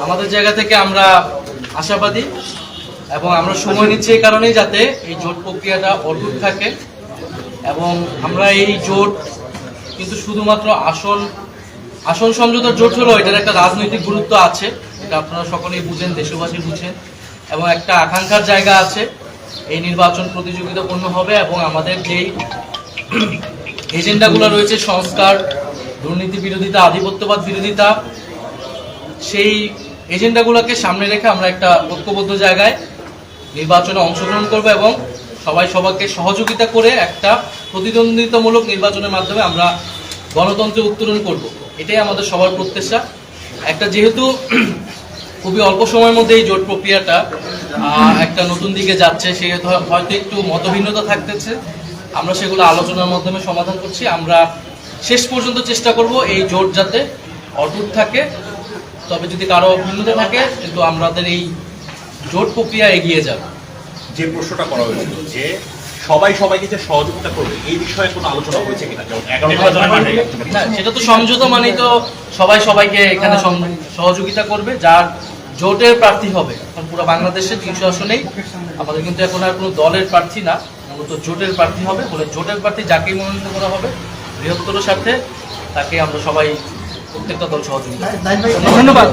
আমাদের জায়গা থেকে আমরা আশাবাদী এবং আমরা সময় নিচ্ছি এই কারণেই যাতে এই জোট প্রক্রিয়াটা অটুট থাকে এবং আমরা এই জোট কিন্তু শুধুমাত্র আসন সমঝোতার জোট হলো, এটার একটা রাজনৈতিক গুরুত্ব আছে, এটা আপনারা সকলেই বুঝেন, দেশবাসী বুঝেন, এবং একটা আকাঙ্ক্ষার জায়গা আছে। এই নির্বাচন প্রতিযোগিতাপূর্ণ হবে এবং আমাদের যেই এজেন্ডাগুলো রয়েছে, সংস্কার, দুর্নীতি বিরোধিতা, আধিপত্যবাদ বিরোধিতা, সেই এজেন্ডাগুলোকে সামনে রেখে আমরা একটা ঐক্যবদ্ধ জায়গায় নির্বাচনে অংশগ্রহণ করব এবং সবাইকে সহযোগিতা করে একটা প্রতিদ্বন্দ্বিতামূলক নির্বাচনের মাধ্যমে আমরা গণতন্ত্রে উত্তরণ করব। এটাই আমাদের সবার প্রত্যাশা। একটা যেহেতু খুবই অল্প সময়ের মধ্যে এই জোট প্রক্রিয়াটা একটা নতুন দিকে যাচ্ছে, সেহেতু হয়তো একটু মতভিন্নতা থাকতেছে, আমরা সেগুলো আলোচনার মাধ্যমে সমাধান করছি। আমরা শেষ পর্যন্ত চেষ্টা করব এই জোট যাতে অটুট থাকে, তবে যদি কারো ভিন্নতা থাকে কিন্তু আমাদের এই জোট প্রক্রিয়া এগিয়ে যাবে। যে প্রশ্নটা করা হয়েছিল যে সবাই সবাইকে যে সহযোগিতা করবে, এই বিষয়ে কোনো আলোচনা হয়েছে কিনা? না, সেটা তো সমঝোতা মানেই তো সবাই সবাইকে এখানে সহযোগিতা করবে। যার জোটের প্রার্থী হবে, এখন পুরো বাংলাদেশে 300 আসনেই আমাদের কিন্তু এখন আর কোনো দলের প্রার্থী না, মূলত জোটের প্রার্থী হবে। বলে জোটের প্রার্থী যাকেই মনোনীত করা হবে বৃহত্তর স্বার্থে, তাকে আমরা সবাই প্রত্যেকটা দল সহযোগিতা। ধন্যবাদ।